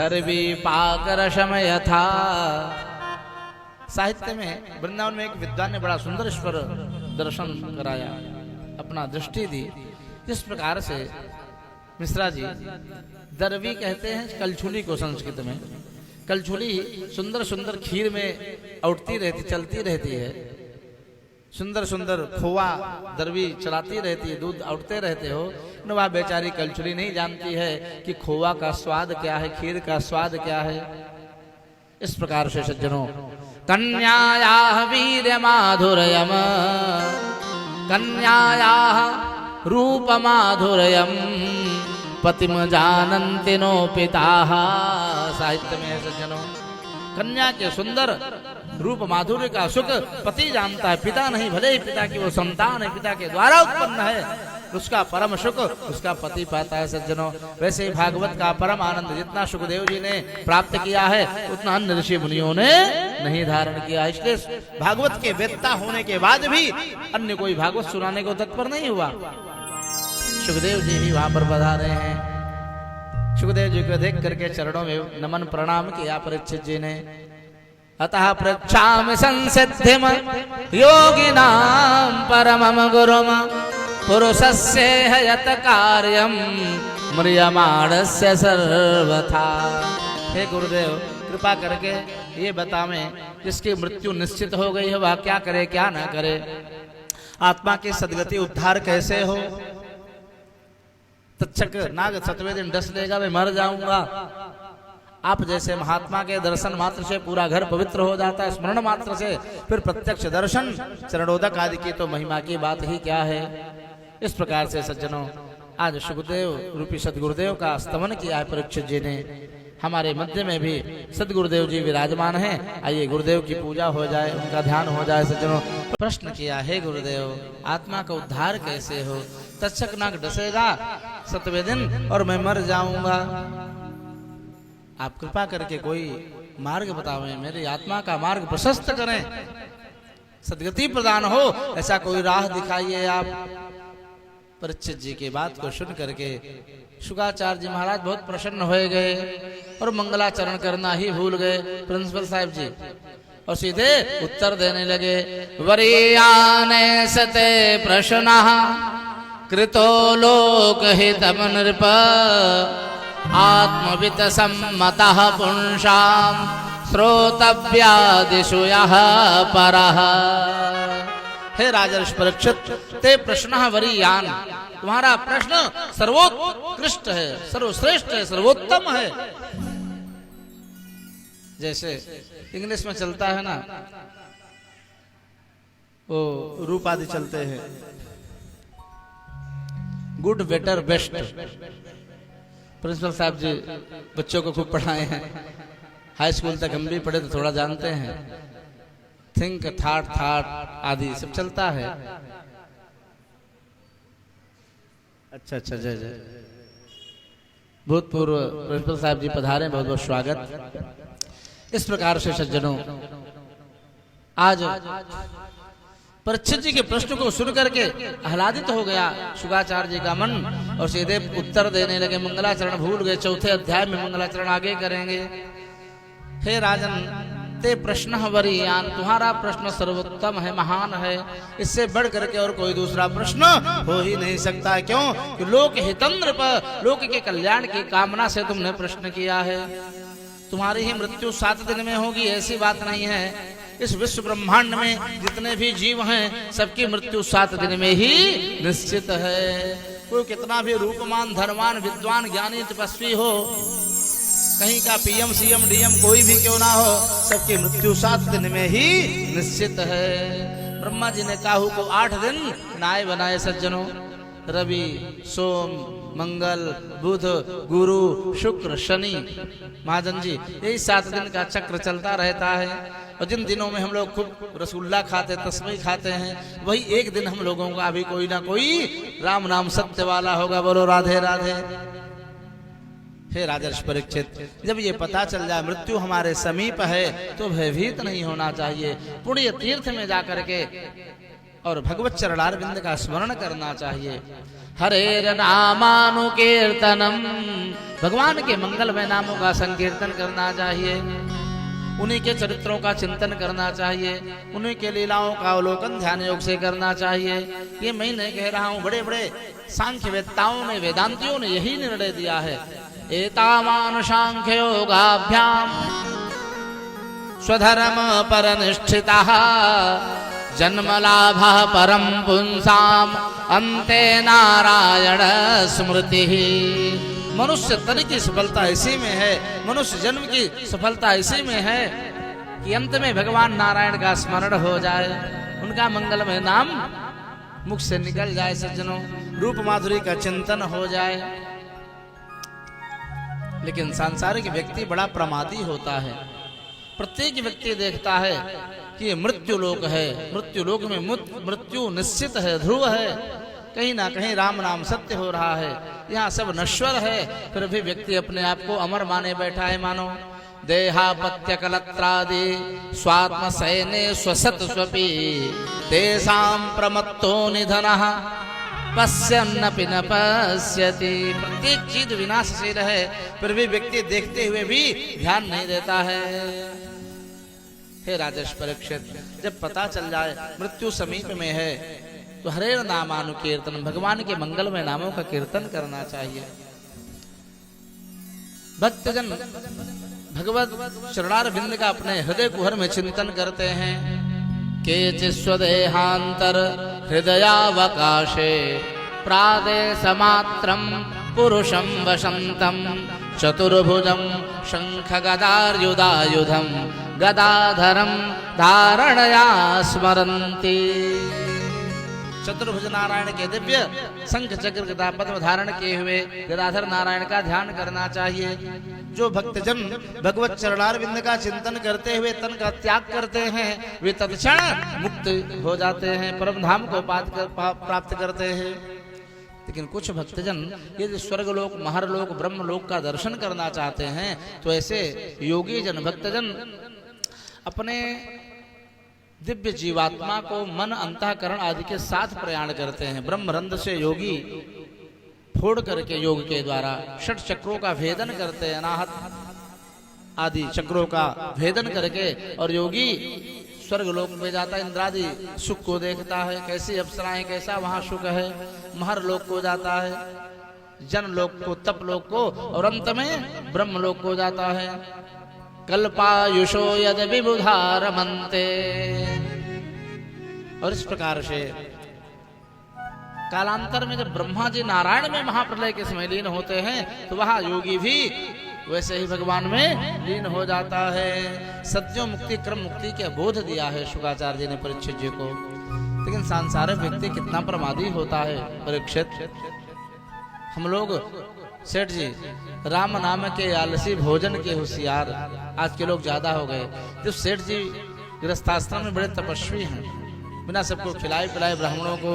दर्वी पाकरशम यथा। साहित्य में वृंदावन में एक विद्वान ने बड़ा सुंदर ईश्वर दर्शन कराया, अपना दृष्टि दी। जिस प्रकार से मिश्रा जी दर्वी कहते हैं कलछुली को संस्कृत में। कलछुली सुंदर सुंदर खीर में उठती रहती, चलती रहती है। सुंदर सुंदर खोआ दरवी चलाती रहती है, दूध उठते रहते हो। न वह बेचारी कलछुली नहीं जानती है कि खोआ का स्वाद क्या है, खीर का स्वाद क्या है। इस प्रकार से सज्जनों, कन्यायाः वीर्य माधुर्यम, कन्यायाः रूप माधुर्यम, पतिम जानन्ति नो पिताः। साहित्य में है सज्जनों, कन्या के सुंदर रूप माधुर्य का सुख पति जानता है, पिता नहीं। भले ही पिता की वो संतान है, पिता के द्वारा उत्पन्न है, उसका परम सुख उसका पति पाता है सज्जनों। वैसे ही भागवत का परम आनंद जितना सुखदेव जी ने प्राप्त किया है, उतना अन्य ऋषि मुनियों ने नहीं धारण किया। इसलिए भागवत के वेत्ता होने के बाद भी अन्य कोई भागवत सुनाने को तत्पर नहीं हुआ। सुखदेव जी भी वहां पर पधारे हैं। सुखदेव जी को देख करके चरणों में नमन प्रणाम किया परीक्षित जी ने। अतः पृच्छामि संसिद्धिम योगिनां परमम गुरुम, पुरुषस्य हयत कार्यम म्रियमाणस्य सर्वथा। हे गुरुदेव, कृपा करके ये बतावें, जिसकी मृत्यु निश्चित हो गई है वह क्या करे क्या ना करे, आत्मा की सदगति उद्धार कैसे हो। तक्षक नाग 7वें दिन डस लेगा, मैं मर जाऊंगा। आप जैसे महात्मा के दर्शन मात्र से पूरा घर पवित्र हो जाता है, स्मरण मात्र से, फिर प्रत्यक्ष दर्शन चरणोदक आदि की तो महिमा की बात ही क्या है। इस प्रकार से सज्जनों, आज सुखदेव रूपी सदगुरुदेव का स्तमन किया है परीक्षित जी ने। हमारे मध्य में भी सदगुरुदेव जी विराजमान हैं। आइए गुरुदेव की पूजा हो जाए, उनका ध्यान हो जाए सज्जनों। प्रश्न किया, हे गुरुदेव, आत्मा का उद्धार कैसे हो। तक्षक नाग डसेगा 7वें दिन और मैं मर जाऊंगा। आप कृपा करके कोई मार्ग बतावें, मेरी आत्मा का मार्ग प्रशस्त करें, सदगति प्रदान हो, ऐसा कोई राह दिखाइए आप। परीक्षित जी की बात को सुन करके शुकाचार्य जी महाराज बहुत प्रसन्न हो गए और मंगलाचरण करना ही भूल गए प्रिंसिपल साहब जी, और सीधे उत्तर देने लगे। वरीयाने सते प्रश्नः कृतो लोकहितम् नृप, आत्मवित सम्मतः पुंसां श्रोतव्यादिषु यः परः। हे राजर्षि परीक्षित, ते प्रश्नः वरीयान, तुम्हारा प्रश्न सर्वोत्कृष्ट है, सर्वश्रेष्ठ है, सर्वोत्तम है। जैसे इंग्लिश में चलता है ना, वो रूप आदि चलते हैं, गुड बेटर बेस्ट। प्रिंसिपल साहब जी बच्चों को खूब पढ़ाए हैं, हाई स्कूल तक हम भी पढ़े तो थोड़ा जानते हैं। थिंक थॉट आदि सब चलता है। अच्छा, जय जय। भूतपूर्व प्रिंसिपल साहब जी पधारे, बहुत बहुत स्वागत। इस प्रकार से सज्जनों, आज परीक्षित जी के प्रश्न को सुन करके आह्लादित हो गया शुकाचार्य जी का मन, और सीधे उत्तर देने लगे। मंगलाचरण भूल गए, 4थे अध्याय में मंगलाचरण आगे करेंगे। हे राजन, ते प्रश्न वरीयान, तुम्हारा प्रश्न सर्वोत्तम है, महान है, इससे बढ़ करके और कोई दूसरा प्रश्न हो ही नहीं सकता। क्यों कि लोक हितंद्र पर, लोक के कल्याण की कामना से तुमने प्रश्न किया है। तुम्हारी ही मृत्यु 7 दिन में होगी ऐसी बात नहीं है। इस विश्व ब्रह्मांड में जितने भी जीव हैं, सबकी मृत्यु 7 दिन में ही निश्चित है। कोई कितना भी रूपमान, धर्मान, विद्वान, ज्ञानी, तपस्वी हो, कहीं का पीएम, सीएम, डीएम कोई भी क्यों ना हो, सबकी मृत्यु 7 दिन में ही निश्चित है। ब्रह्मा जी ने काहू को 8 दिन नाय बनाए सज्जनों। रवि, सोम, मंगल, बुध, गुरु, शुक्र, शनि, महाजन जी, यही 7 दिन का चक्र चलता रहता है। और जिन दिनों में हम लोग खूब रसगुल्ला खाते, तस्मई खाते हैं, वही एक दिन हम लोगों का भी कोई ना कोई राम नाम सत्य वाला होगा। बोलो राधे राधे। हे राजर्षि परीक्षित, जब ये पता चल जाए मृत्यु हमारे समीप है, तो भयभीत नहीं होना चाहिए। पुण्य तीर्थ में जाकर के और भगवत चरणारविंद का स्मरण करना चाहिए। हरेर नामानुकीर्तनम भगवान के मंगलमय नामों का संकीर्तन करना चाहिए, उन्हीं के चरित्रों का चिंतन करना चाहिए, उन्हीं के लीलाओं का अवलोकन ध्यान योग से करना चाहिए। ये मैं नहीं कह रहा हूँ, बड़े बड़े सांख्य वेत्ताओं ने, वेदांतियों ने यही निर्णय दिया है। एतावान सांख्य योगाभ्याम स्वधर्म परनिष्ठितः जन्मलाभ परम पुंसाम अन्ते नारायण स्मृति। मनुष्य तन की सफलता इसी में है, मनुष्य जन्म की सफलता इसी में है कि अंत में भगवान नारायण का स्मरण हो जाए, उनका मंगलमय नाम मुख से निकल जाए सज्जनों, रूप माधुरी का चिंतन हो जाए। लेकिन सांसारिक व्यक्ति बड़ा प्रमादी होता है। प्रत्येक व्यक्ति देखता है कि ये मृत्यु लोक है, मृत्यु लोक में मृत्यु निश्चित है, ध्रुव है, कहीं ना कहीं राम नाम सत्य हो रहा है, यहाँ सब नश्वर है, फिर भी व्यक्ति अपने आप को अमर माने बैठा है। मानो देहापत्य कलत्रादि स्वात्म सैने स्वसत स्वपी तेसाम प्रमत्तो निधनः पश्यन्नपि न पश्यति। प्रत्येक चीज विनाशशील है, फिर भी व्यक्ति देखते हुए भी ध्यान नहीं देता है। हे राजेश परीक्षित, जब पता चल जाए मृत्यु समीप में है तो हरे नामानुकीर्तन, भगवान के मंगलमय नामों का कीर्तन करना चाहिए। भक्तजन भगवत चरणारविंद का अपने हृदय कुहर में चिंतन करते हैं। केचित् स्वदेहांतर हृदयावकाशे प्रादेशमात्रं पुरुषं वसन्तं चतुर्भुजं शंखगदार्युधायुधं गदाधरं धारणया स्मरन्ति। चतुर्भुज नारायण के दिव्य शंख चक्र गदा पद्म धारण किए हुए गदाधर नारायण का ध्यान करना चाहिए। जो भक्तजन भगवत चरणारविंद का चिंतन करते हुए तन का त्याग करते हैं, वे तत्क्षण मुक्त हो जाते हैं, परम धाम को प्राप्त करते हैं। लेकिन कुछ भक्तजन यदि स्वर्गलोक, महरलोक, ब्रह्मलोक का दर्शन करना चाहते हैं तो ऐसे योगी जन भक्तजन अपने दिव्य जीवात्मा को मन, अंतःकरण आदि के साथ प्रयाण करते हैं। ब्रह्मरंध्र से योगी फोड़ करके योग के द्वारा षट चक्रों का भेदन करते हैं, अनाहत आदि चक्रों का भेदन करके, और योगी स्वर्गलोक में जाता है, इंद्रादि सुख को देखता है, कैसी अप्सराएं, कैसा वहां सुख है। महर लोक को जाता है, जन लोक को, तप लोक को, और अंत में ब्रह्म लोक को जाता है। कल्पायुषो यद विबुधारमन्ते। और इस प्रकार से कालांतर में जब ब्रह्मा जी नारायण में महाप्रलय के समय लीन होते हैं तो वहां योगी भी वैसे ही भगवान में लीन हो जाता है। सत्यो मुक्ति क्रम मुक्ति के बोध दिया है शुकाचार्य जी ने परीक्षित जी को। लेकिन सांसारिक व्यक्ति कितना प्रमादी होता है परीक्षित। हम लोग सेठ जी राम नाम के आलसी, भोजन के होशियार, आज के लोग ज्यादा हो गए। जो सेठ जी गृहस्थाश्रम में बड़े तपस्वी हैं, बिना सबको खिलाए पिलाए ब्राह्मणों को,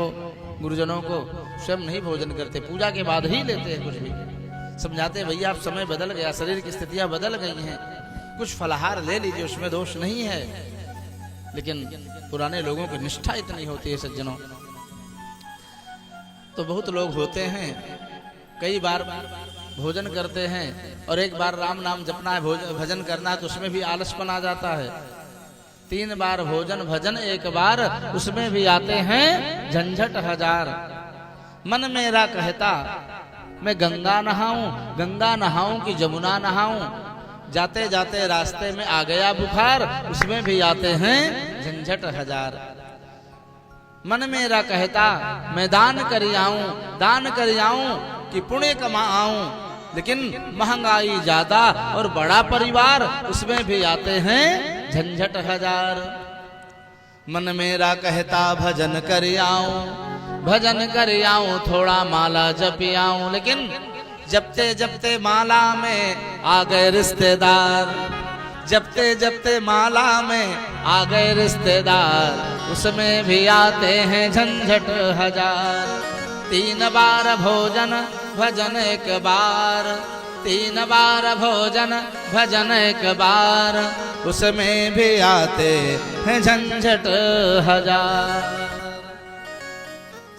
गुरुजनों को स्वयं नहीं भोजन करते, पूजा के बाद ही लेते हैं कुछ भी। समझाते भैया अब समय बदल गया, शरीर की स्थितियां बदल गई हैं, कुछ फलाहार ले लीजिए, उसमें दोष नहीं है। लेकिन पुराने लोगों की निष्ठा इतनी होती है सज्जनों। तो बहुत लोग होते हैं कई बार भोजन करते हैं और एक बार राम नाम जपना है, भजन करना है, तो उसमें भी आलसपन आ जाता है। 3 बार भोजन भजन एक बार, उसमें भी आते हैं झंझट हजार। मन मेरा कहता मैं गंगा नहाऊं, गंगा नहाऊं कि जमुना नहाऊं, जाते जाते रास्ते में आ गया बुखार, उसमें भी आते हैं झंझट हजार। मन मेरा कहता मैं दान कर आऊं, दान कर आऊं कि पुण्य कमा आऊं, लेकिन महंगाई ज्यादा और बड़ा परिवार, उसमें भी आते हैं झंझट हजार। मन मेरा कहता भजन कर आऊं, भजन कर आऊं, थोड़ा माला जप आऊं, लेकिन जपते जपते माला में आ गए रिश्तेदार, जपते जपते माला में आ गए रिश्तेदार, उसमें भी आते हैं झंझट हजार। 3 बार भोजन भजन एक बार, 3 बार भोजन भजन एक बार, उसमें भी आते हैं झंझट हजार।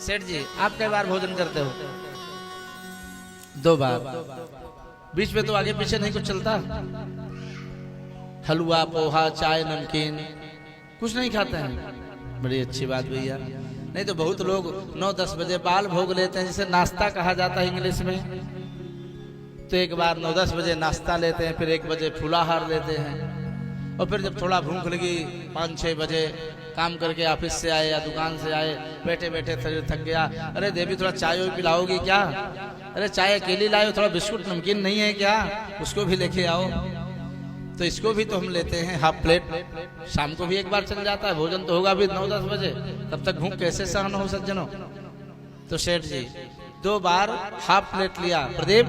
सेठ जी आप कई बार भोजन करते हो? 2 बार। बीच में तो आगे पीछे नहीं कुछ चलता। हलवा, पोहा, चाय, नमकीन कुछ नहीं खाते हैं। बड़ी अच्छी बात भैया। नहीं तो बहुत लोग 9-10 बजे बाल भोग लेते हैं, जिसे नाश्ता कहा जाता है इंग्लिश में। तो एक बार 9-10 बजे नाश्ता लेते हैं, फिर 1 बजे फूलाहार लेते हैं, और फिर जब थोड़ा भूख लगी 5-6 बजे काम करके ऑफिस से आए या दुकान से आए, बैठे बैठे शरीर थक गया, अरे देवी थोड़ा चाय पिलाओगी क्या? अरे चाय अकेली लाओ, थोड़ा बिस्कुट नमकीन नहीं है क्या? उसको भी लेके आओ। तो इसको भी तो हम लेते हैं हाफ प्लेट। शाम को भी एक बार चल जाता है, भोजन तो होगा भी 9-10 बजे, तब तक भूख कैसे सहन हो सज्जनों? तो सेठ जी 2 बार हाफ प्लेट लिया। प्रदीप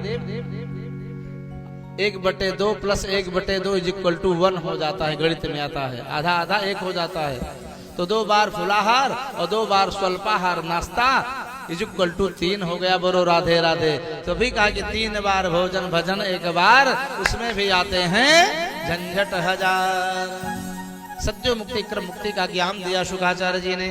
1/2 + 1/2 = 1 हो जाता है, गणित में आता है। आधा आधा 1 हो जाता है। तो 2 बार फुलाहार और 2 बार स्वल्पाहार नाश्ता = 3 हो गया। बोलो राधे राधे। तो भी कहा कि 3 बार भोजन भजन 1 बार, उसमें भी आते हैं झंझट 1000। सद्यो मुक्ति क्रम मुक्ति का ज्ञान दिया शुकाचार्य जी ने।